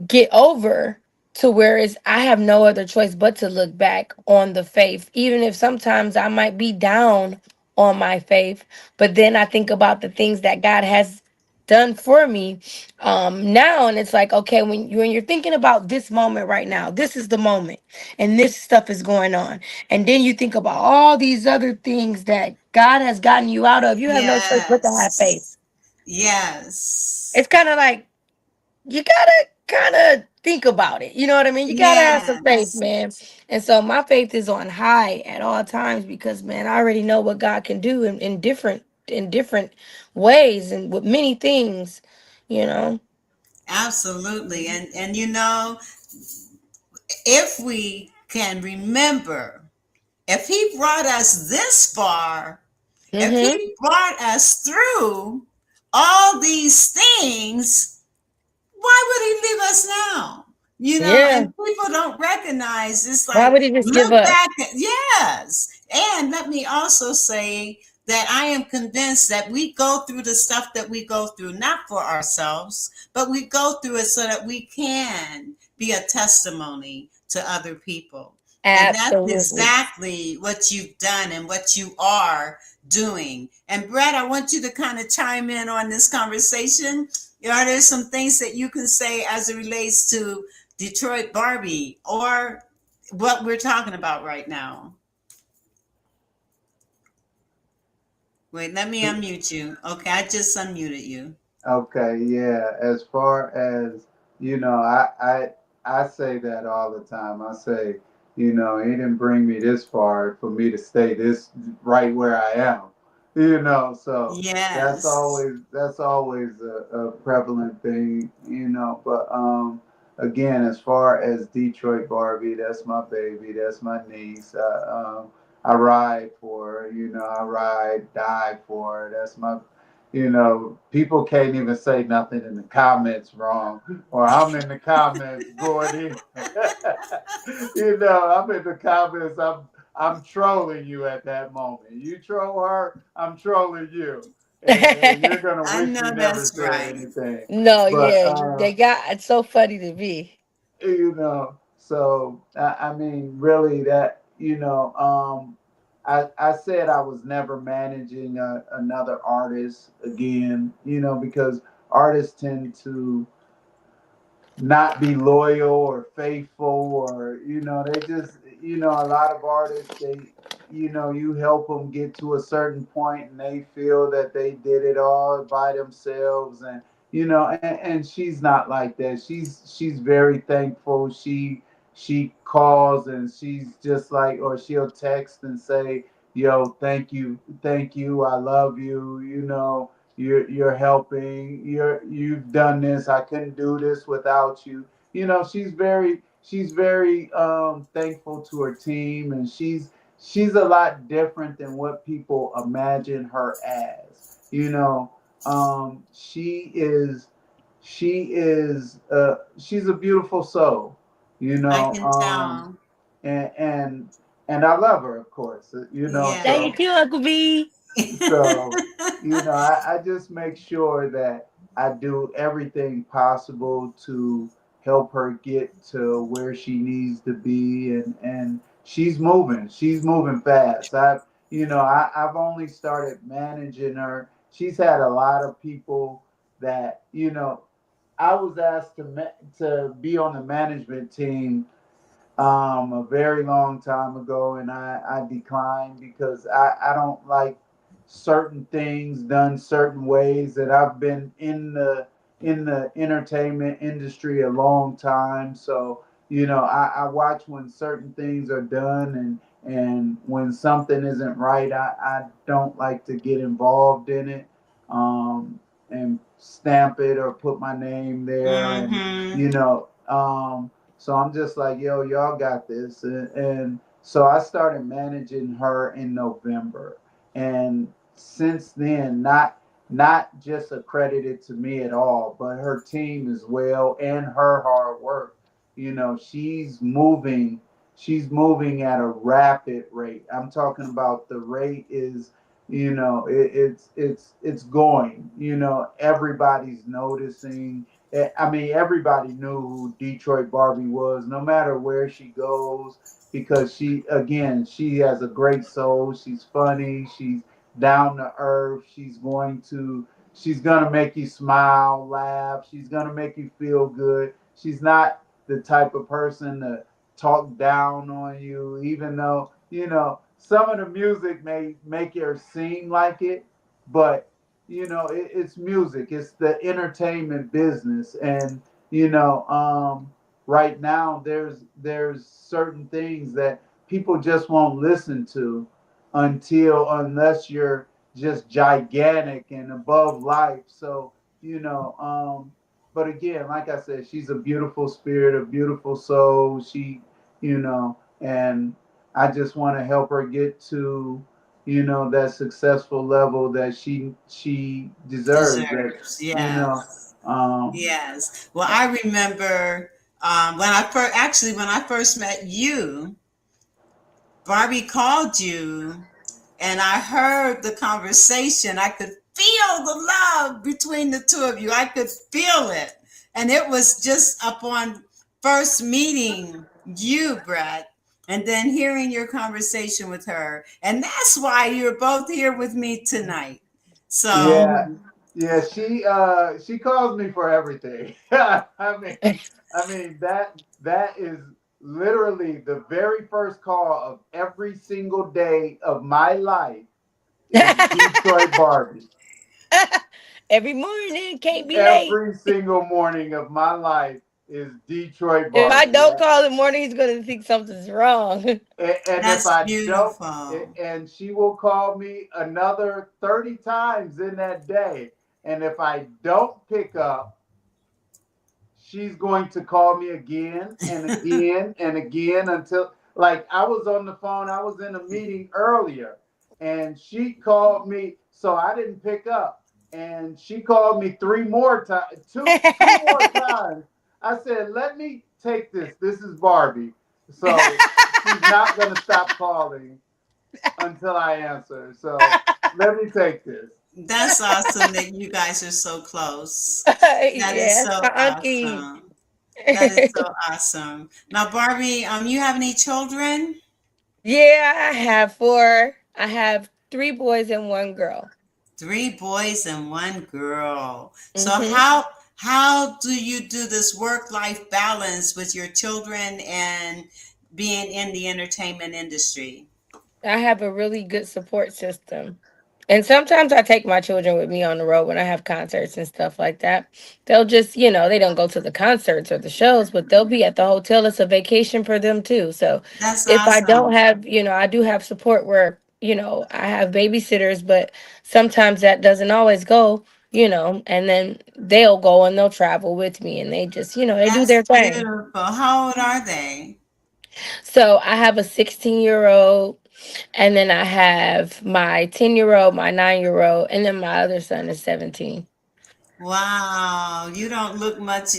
S5: get over, to where is I have no other choice but to look back on the faith, even if sometimes I might be down on my faith. But then I think about the things that God has done for me now, and it's like, okay, when you're thinking about this moment right now, this is the moment, and this stuff is going on, and then you think about all these other things that God has gotten you out of. You have no choice but to have faith.
S2: Yes. Yes.
S5: It's kind of like, you gotta kind of think about it. You know what I mean? You gotta have some faith,
S2: Yes.
S5: man. And so my faith is on high at all times, because man, I already know what God can do in different ways and with many things, you know.
S2: Absolutely. And if we can remember, if he brought us this far, if
S5: Mhm.
S2: he brought us through all these things, why would he leave us now?
S5: Yeah.
S2: And people don't recognize it's
S5: Why
S2: like,
S5: would he just give
S2: look
S5: up?
S2: back at, yes. And let me also say that I am convinced that we go through the stuff that we go through, not for ourselves, but we go through it so that we can be a testimony to other people. And that's
S5: Absolutely.
S2: exactly what you've done and what you are doing. And Brett, I want you to kind of chime in on this conversation. Are there some things that you can say as it relates to Detroit Barbie or what we're talking about right now? Wait, let me unmute you. Okay, I just unmuted you.
S3: Okay, yeah. As far as I say that all the time. I say, he didn't bring me this far for me to stay this right where I am. So
S2: Yes.
S3: that's always a prevalent thing. But again, as far as Detroit Barbie, that's my baby. That's my niece. I ride for her. I ride, die for her. That's my people can't even say nothing in the comments wrong, or I'm in the comments going in. I'm in the comments. I'm trolling you at that moment. You troll her, I'm trolling you, and you're gonna
S2: I
S3: wish you
S2: know
S3: never
S2: that's
S3: said
S2: right.
S3: anything.
S5: No,
S3: But
S5: yeah, they got it's so funny to me.
S3: so I mean, really, that I said I was never managing another artist again, because artists tend to not be loyal or faithful, or they just a lot of artists, they you help them get to a certain point and they feel that they did it all by themselves, and and she's not like that. She's very thankful. She calls and she's just like, or she'll text and say, yo, thank you, I love you, you're helping, you've done this, I couldn't do this without you. She's very thankful to her team, and she's a lot different than what people imagine her as. She is she's a beautiful soul.
S2: I can tell.
S3: and and I love her, of course. You know,
S2: Yeah.
S3: so
S5: Thank you, Uncle B.
S3: so, I just make sure that I do everything possible to help her get to where she needs to be, and she's moving. She's moving fast. I've only started managing her. She's had a lot of people that, I was asked to be on the management team a very long time ago, and I declined because I don't like certain things done certain ways. That I've been in the entertainment industry a long time, so I watch when certain things are done, and when something isn't right, I don't like to get involved in it, and stamp it or put my name there, and
S2: Mm-hmm.
S3: you know um, so I'm just like, yo, y'all got this. And so I started managing her in November. And since then, not just accredited to me at all, but her team as well and her hard work. She's moving at a rapid rate. I'm talking about the rate is, it's going. Everybody's noticing. I mean, everybody knew who Detroit Barbi was, no matter where she goes, because she has a great soul. She's funny. She's down to earth. She's gonna make you smile, laugh. She's gonna make you feel good. She's not the type of person to talk down on you, even though, some of the music may make her seem like it, but it's music. It's the entertainment business, and right now there's certain things that people just won't listen to unless you're just gigantic and above life. So but again, like I said, she's a beautiful spirit, a beautiful soul. And I just want to help her get to that successful level that she deserves. That
S2: Deserves.
S3: you know,
S2: Yes.
S3: um,
S2: Yes. Well, I remember when I first met you, Barbie called you, and I heard the conversation. I could feel the love between the two of you. I could feel it. And it was just upon first meeting you, Brett, and then hearing your conversation with her. And that's why you're both here with me tonight. So,
S3: yeah, yeah. She calls me for everything. I mean that is literally the very first call of every single day of my life is Detroit Barbie.
S5: Every morning, can't be late.
S3: Every single morning of my life is Detroit
S5: If I
S3: Barbie.
S5: don't call in the morning, he's gonna think something's wrong.
S3: And if
S2: that's
S3: I don't,
S2: beautiful.
S3: and she will call me another 30 times in that day. And if I don't pick up, she's going to call me again and again and again until, like, I was on the phone, I was in a meeting earlier, and she called me, so I didn't pick up. And she called me three more times, two more times. I said, let me take this. This is Barbie. So she's not going to stop calling until I answer. So let me take this.
S2: That's awesome that you guys are so close. That is
S5: Yes,
S2: so
S5: my auntie.
S2: awesome. That is so awesome. Now, Barbie, you have any children?
S5: Yeah, I have four. I have three boys and one girl.
S2: Three boys and one girl. So
S5: Hmm.
S2: how do you do this work-life balance with your children and being in the entertainment industry?
S5: I have a really good support system. And sometimes I take my children with me on the road when I have concerts and stuff like that. They'll just, they don't go to the concerts or the shows, but they'll be at the hotel. It's a vacation for them too. So
S2: That's
S5: if I don't
S2: awesome.
S5: have, I do have support where, I have babysitters, but sometimes that doesn't always go, and then they'll go and they'll travel with me and they just, they do their
S2: That's
S5: thing.
S2: beautiful. How old are they?
S5: So I have a 16-year-old, and then I have my 10-year-old, my 9-year-old, and then my other son is 17.
S2: Wow, you don't look much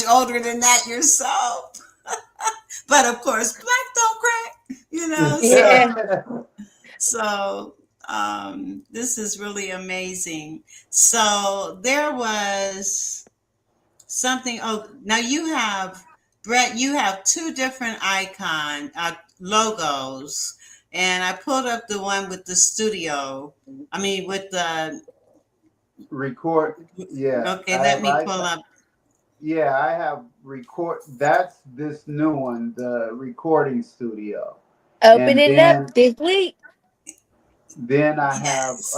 S2: older than that yourself. but of course, black don't crack, you know.
S5: Yeah.
S2: So this is really amazing. So there was something. Oh, now you have, Brett. You have two different icon logos, and I pulled up the one with the studio. I mean, with the.
S3: Record. Yeah,
S2: Okay,
S3: I
S2: let
S3: have
S2: me pull
S3: icon.
S2: up.
S3: Yeah, I have record. That's this new one, the recording studio, and
S5: Opening up
S3: then
S5: this week.
S3: I have
S2: Yes.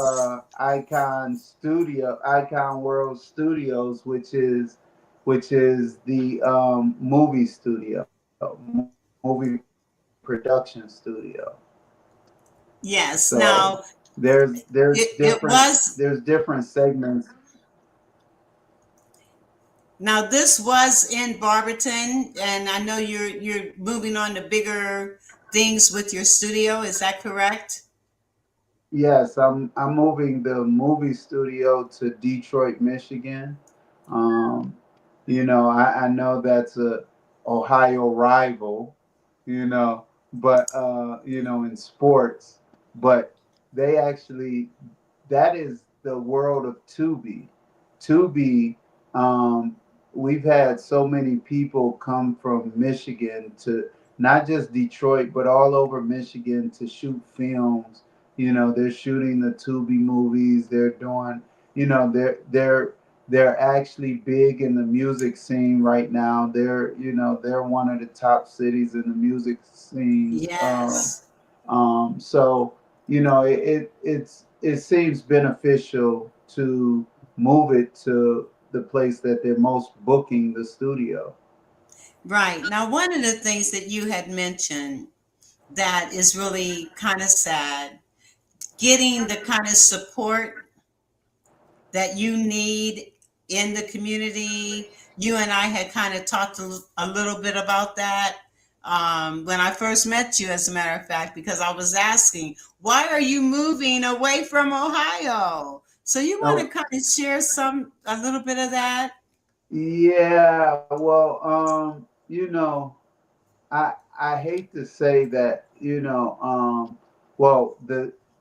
S3: Icon World Studios, which is the movie studio, movie production studio. So
S2: Yes. Now it was.
S3: there's different segments.
S2: Now this was in Barberton, and I know you're moving on to bigger things with your studio. Is that correct?
S3: Yes, I'm moving the movie studio to Detroit, Michigan. Um, I know that's a Ohio rival, but in sports, but they actually that is the world of Tubi. Tubi, um, we've had so many people come from Michigan to not just Detroit, but all over Michigan to shoot films. They're shooting the Tubi movies. They're doing, they're actually big in the music scene right now. They're one of the top cities in the music scenes.
S2: Yes.
S3: So it seems beneficial to move it to the place that they're most booking the studio.
S2: Right. Now, one of the things that you had mentioned that is really kind of sad, getting the kind of support that you need in the community. You and I had kind of talked a little bit about that when I first met you, as a matter of fact, because I was asking, why are you moving away from Ohio? So you want to
S3: Now,
S2: kind of share a little bit of that?
S3: yeah, well, I hate to say that, well,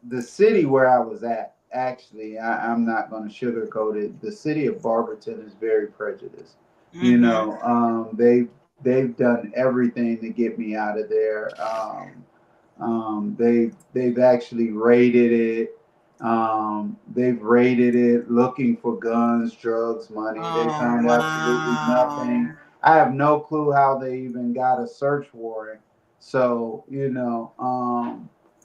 S3: the city where I was at, actually, I'm not going to sugarcoat it. The city of Barberton is very prejudiced.
S2: Mm-hmm.
S3: They've done everything to get me out of there. They've actually raided it. They've raided it looking for guns, drugs, money. They
S2: Oh,
S3: found absolutely nothing.
S2: wow.
S3: I have no clue how they even got a search warrant. So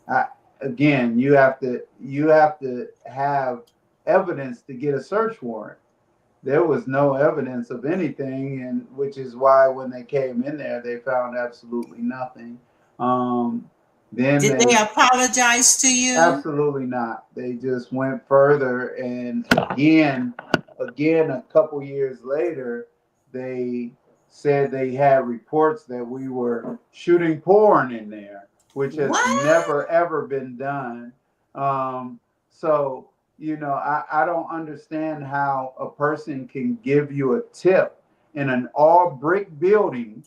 S3: I, again, you have to have evidence to get a search warrant. There was no evidence of anything, and which is why when they came in there, they found absolutely nothing. Um, then
S2: Did they
S3: they
S2: apologize to you?
S3: Absolutely not. They just went further, and again, a couple years later, they said they had reports that we were shooting porn in there, which has
S2: What?
S3: never ever been done. So I don't understand how a person can give you a tip in an all brick building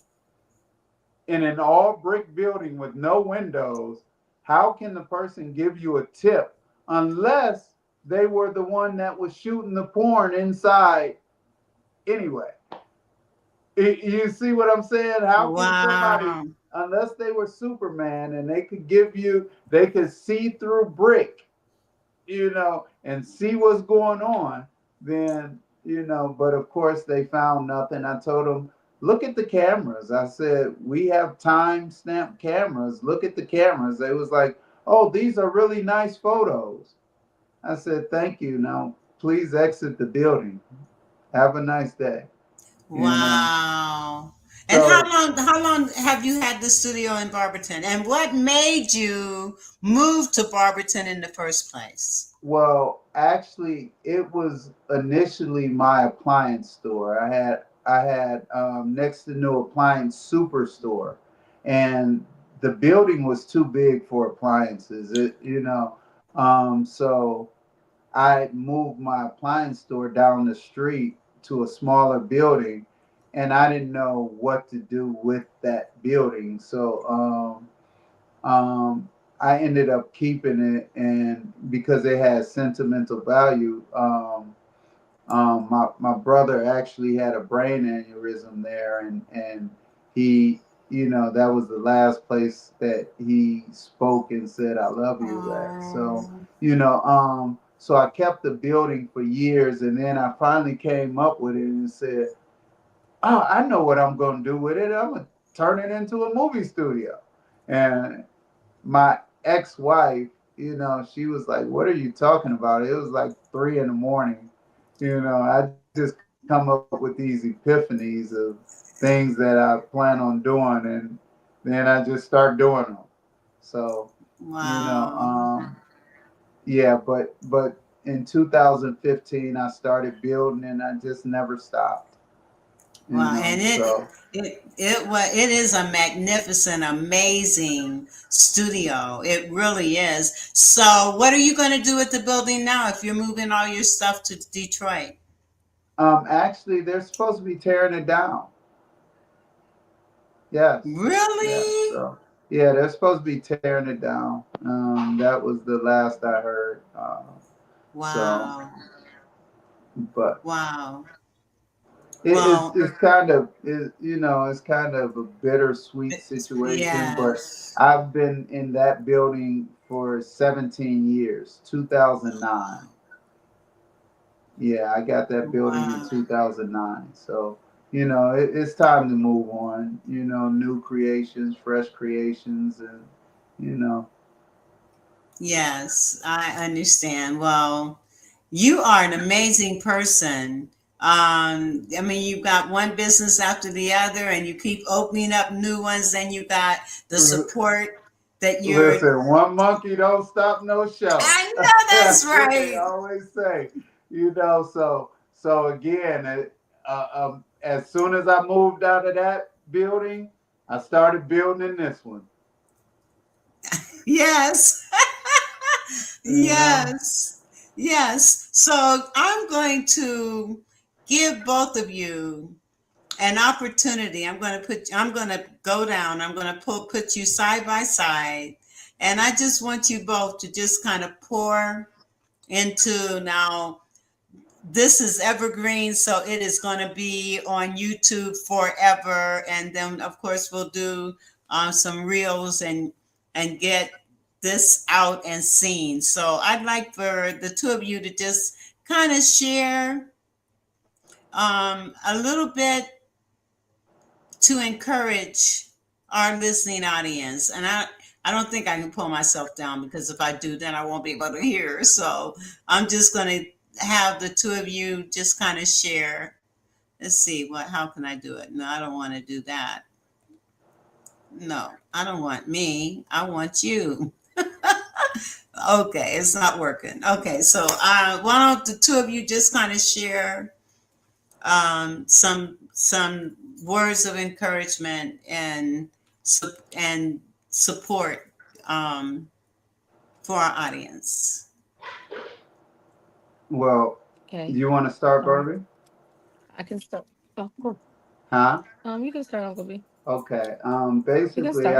S3: with no windows. How can the person give you a tip unless they were the one that was shooting the porn inside anyway? You see what I'm saying? How can somebody,
S2: Wow.
S3: unless they were Superman and they could see through brick, and see what's going on, then, but of course they found nothing. I told them, look at the cameras. I said, we have time stamp cameras. Look at the cameras. They was like, oh, these are really nice photos. I said, thank you. Now, please exit the building. Have a nice day. You know.
S2: Wow. And
S3: So,
S2: how long have you had the studio in Barberton? And what made you move to Barberton in the first place?
S3: well, actually, it was initially my appliance store. I had next to new appliance superstore, and the building was too big for appliances. So I moved my appliance store down the street to a smaller building, and I didn't know what to do with that building. So I ended up keeping it, and because it had sentimental value, my brother actually had a brain aneurysm there, and he, that was the last place that he spoke and said "I love you" at. So
S2: Oh,
S3: so I kept the building for years, and then I finally came up with it and said, "Oh, I know what I'm going to do with it. I'm going to turn it into a movie studio." And my ex-wife, she was like, "What are you talking about?" It was like 3 in the morning. I just come up with these epiphanies of things that I plan on doing, and then I just start doing them. So,
S2: wow.
S3: yeah, but in 2015 I started building, and I just never stopped.
S2: Wow. And
S3: So
S2: it is a magnificent, amazing studio. It really is. So what are you going to do with the building now if you're moving all your stuff to Detroit?
S3: actually, they're supposed to be tearing it down. Yes, yes.
S2: Really?
S3: So, yeah, they're supposed to be tearing it down. That was the last I heard. So,
S2: Wow.
S3: but
S2: Wow.
S3: it's
S2: Well,
S3: it's kind of it's kind of a bittersweet situation. But
S2: yes.
S3: I've been in that building for 17 years. 2009. Yeah, I got that building in
S2: Wow.
S3: 2009. So, it's time to move on. New creations, fresh creations, and you know,
S2: Yes, I understand. Well, you are an amazing person. I mean, you've got one business after the other, and you keep opening up new ones. Then you got the support that you're.
S3: listen, one monkey don't stop no show.
S2: I know that's
S3: That's what they
S2: right.
S3: always say. So again, as soon as I moved out of that building, I started building in this one.
S2: Yes.
S3: You know.
S2: Yes. Yes. So I'm going to give both of you an opportunity. I'm going to go down. I'm going to put you side by side. And I just want you both to just kind of pour into now. This is evergreen, so it is going to be on YouTube forever. And then, of course, we'll do some reels and get this out and seen. So I'd like for the two of you to just kind of share a little bit to encourage our listening audience. And I don't think I can pull myself down because if I do, then I won't be able to hear. So I'm just going to have the two of you just kind of share. Let's see how can I do it? No, I don't want to do that. No, I don't want me. I want you. Okay, it's not working. Okay, so why don't the two of you just kind of share some words of encouragement and support um, for our audience.
S3: Well, do
S5: Okay.
S3: you want to start,
S5: Um,
S3: Barbie?
S5: I can start. Oh, cool.
S3: Huh?
S5: You can start, Uncle B.
S3: Okay.
S5: You can
S3: Basically,
S5: start.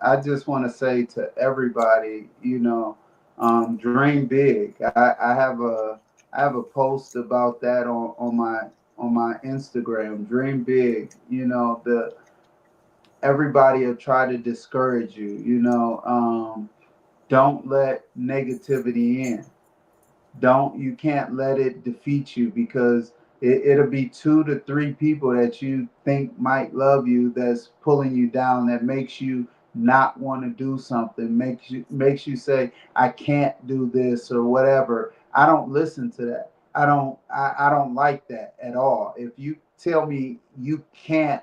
S3: I just wanna say to everybody, dream big. I have a post about that on my Instagram. Dream big. The everybody will try to discourage you. Don't let negativity in. You can't let it defeat you, because it'll be 2 to 3 people that you think might love you that's pulling you down, that makes you not want to do something, makes you say I can't do this or whatever. I don't listen to that. I don't like that at all. If you tell me you can't,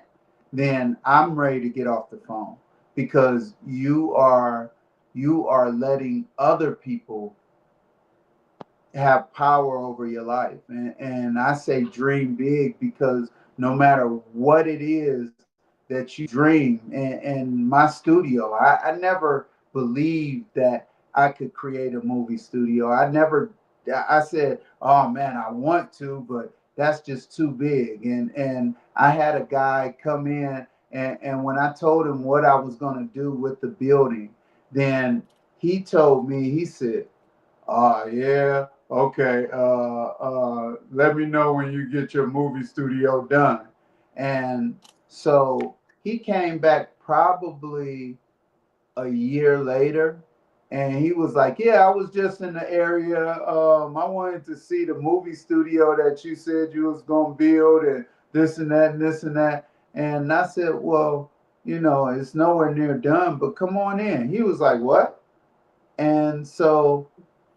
S3: then I'm ready to get off the phone, because you are letting other people have power over your life. And I say dream big, because no matter what it is that you dream, and my studio, I never believed that I could create a movie studio. I said, oh man, I want to, but that's just too big. And I had a guy come in, and when I told him what I was going to do with the building, then he told me, he said, "Oh yeah, okay. Let me know when you get your movie studio done." And so he came back probably a year later, and he was like, "Yeah, I was just in the area. I wanted to see the movie studio that you said you was gonna build, and this and that and this and that." And I said, "Well, it's nowhere near done, but come on in." He was like, "What?" And so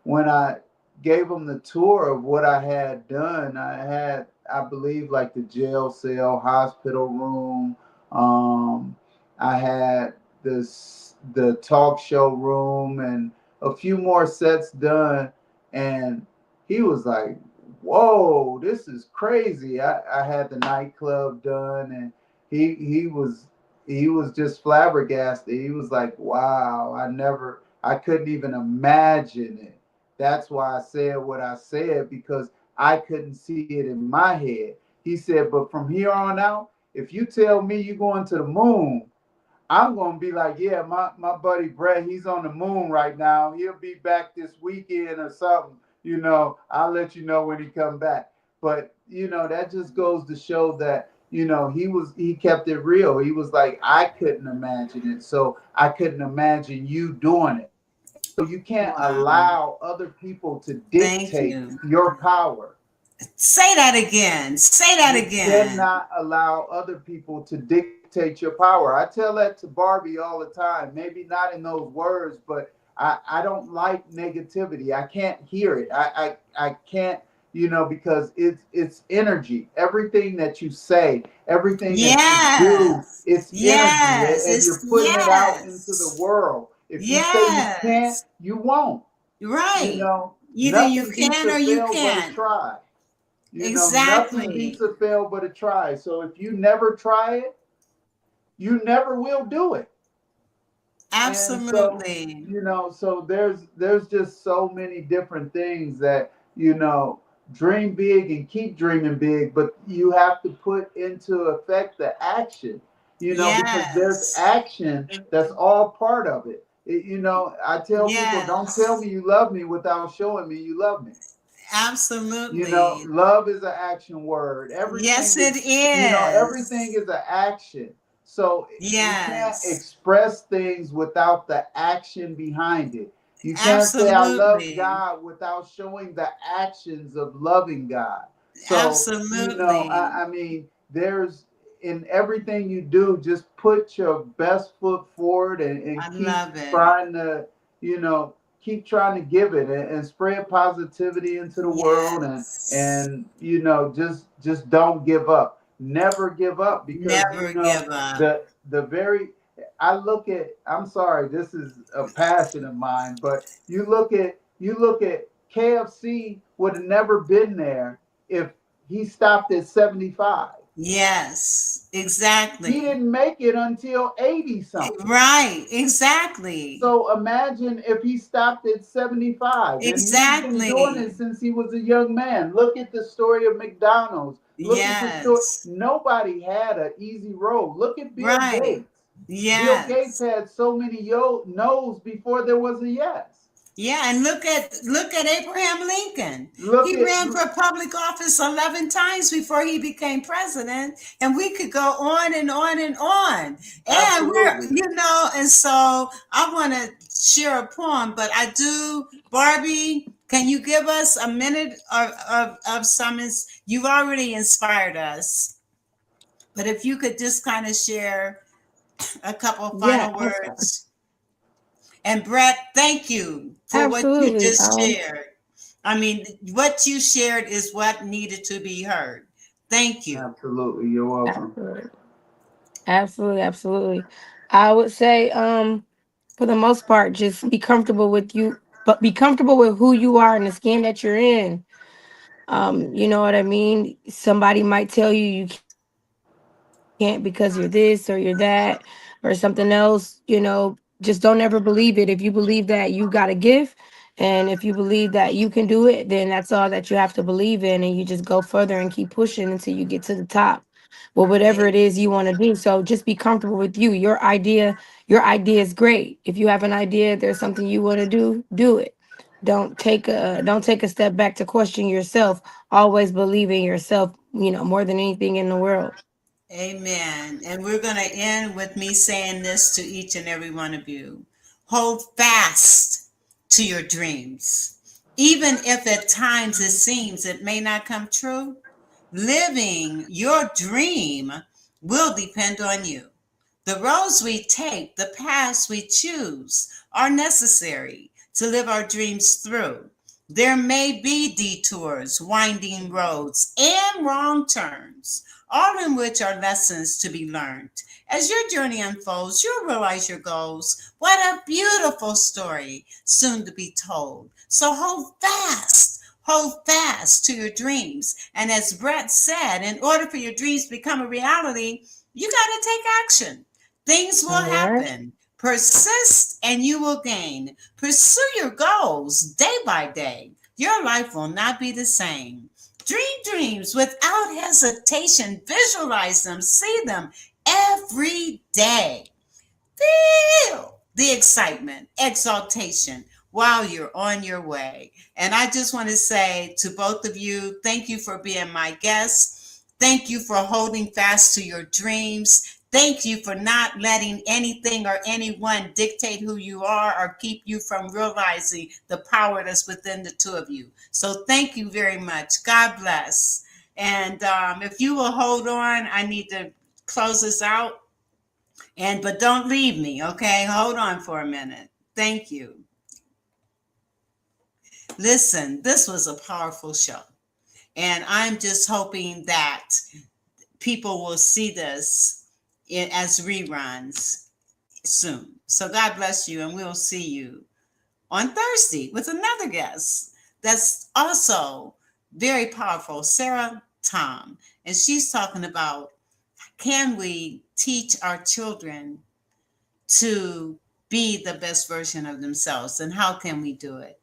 S3: when I gave him the tour of what I had done, I had, I believe, like the jail cell, hospital room. Um, I had the talk show room and a few more sets done. And he was like, "Whoa, this is crazy." I had the nightclub done, and he was just flabbergasted. He was like, "Wow, I couldn't even imagine it." That's why I said what I said, because I couldn't see it in my head. He said, "But from here on out, if you tell me you're going to the moon, I'm gonna be like, yeah, my buddy Brett, he's on the moon right now. He'll be back this weekend or something. I'll let you know when he come back." But that just goes to show that he kept it real. He was like, I couldn't imagine it, so I couldn't imagine you doing it. So you can't
S2: Wow.
S3: allow other people to
S2: Thank
S3: dictate
S2: you.
S3: your power.
S2: Say that again. Say that
S3: You
S2: again.
S3: cannot allow other people to dictate your power. I tell that to Barbie all the time. Maybe not in those words, but I don't like negativity. I can't hear it. I can't, because it's energy. Everything that you say, everything that you do,
S2: Yes.
S3: it's energy,
S2: Yes.
S3: and
S2: It's
S3: you're putting it out into the
S2: yes.
S3: world. If you say you can't,
S2: Yes.
S3: you won't.
S2: Right. Either you
S3: Nothing beats
S2: can
S3: a
S2: or you
S3: fail but a
S2: can't.
S3: try. Nothing beats
S2: Exactly.
S3: a fail but a try. So if you never try it, you never will do it. And so,
S2: Absolutely.
S3: so there's just so many different things that, dream big and keep dreaming big, but you have to put into effect the action, because there's
S2: Yes.
S3: action that's all part of it. I tell people, don't tell
S2: Yes.
S3: me you love me without showing me you love me.
S2: Absolutely.
S3: Love is an action word.
S2: Yes, it
S3: Everything
S2: is.
S3: is an action. So you can't
S2: Yes.
S3: express things without the action behind it. You can't say I love
S2: Absolutely.
S3: God without showing the actions of loving God. So,
S2: Absolutely.
S3: I mean, there's in everything you do, just put your best foot forward, and
S2: I
S3: keep
S2: love it.
S3: trying to, you know, keep trying to give it, and spread positivity into the world, and
S2: Yes.
S3: just don't give up. Never give up, because
S2: Never give up.
S3: the very I look at, I'm sorry, this is a passion of mine, but you look at KFC would have never been there if he stopped at 75.
S2: Yes,
S3: He
S2: exactly.
S3: didn't make it until 80 something.
S2: Right, exactly.
S3: So imagine if he stopped at 75, and he's been doing it
S2: Exactly.
S3: since he was a young man. Look at the story of McDonald's. Look at the story.
S2: Yes.
S3: Nobody had an easy road. Look at Bill
S2: Right.
S3: Gates. Bill Gates
S2: Yes.
S3: had so many no's before there was a yes.
S2: Yeah, and look at Abraham Lincoln.
S3: Look
S2: He
S3: at
S2: ran for public office 11 times before he became president, and we could go on and on and on. And
S3: Absolutely.
S2: and so I want to share a poem, but I do, Barbie, can you give us a minute of some, you've already inspired us, but if you could just kind of share a couple of
S5: Yeah,
S2: final words. And Brett, thank you for what you
S5: absolutely.
S2: just shared. I mean, what you shared is what needed to be heard. Thank you.
S3: Absolutely. You're welcome.
S5: Absolutely. Absolutely, absolutely. I would say, for the most part, just be comfortable with you, but be comfortable with who you are and the skin that you're in. You know what I mean? Somebody might tell you you can't because you're this or you're that or something else, just don't ever believe it. If you believe that you got a gift, and if you believe that you can do it, then that's all that you have to believe in, and you just go further and keep pushing until you get to the top. with whatever it is you want to do. So just be comfortable with you. Your idea is great. If you have an idea, there's something you want to do it. Don't take a step back to question yourself. Always believe in yourself, more than anything in the world.
S2: Amen. And we're going to end with me saying this to each and every one of you. Hold fast to your dreams. Even if at times it seems it may not come true, living your dream will depend on you. The roads we take, the paths we choose are necessary to live our dreams through. There may be detours, winding roads, and wrong turns, all in which are lessons to be learned. As your journey unfolds, you'll realize your goals. What a beautiful story soon to be told. So hold fast to your dreams. And as Brett said, in order for your dreams to become a reality, you got to take action. Things will happen. Persist and you will gain. Pursue your goals day by day. Your life will not be the same. Dream dreams without hesitation. Visualize them, see them every day. Feel the excitement, exaltation while you're on your way. And I just want to say to both of you, thank you for being my guests. Thank you for holding fast to your dreams. Thank you for not letting anything or anyone dictate who you are or keep you from realizing the power that's within the two of you. So thank you very much. God bless. And if you will hold on, I need to close this out. But don't leave me, okay? Hold on for a minute. Thank you. Listen, this was a powerful show. And I'm just hoping that people will see this as reruns soon. So God bless you, and we'll see you on Thursday with another guest that's also very powerful, Vera Thomas. And she's talking about, can we teach our children to be the best version of themselves, and how can we do it?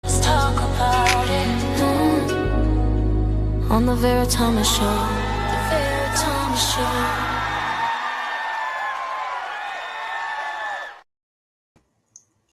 S1: Let's talk about it. On the Vera Thomas Show. The Vera Thomas Show.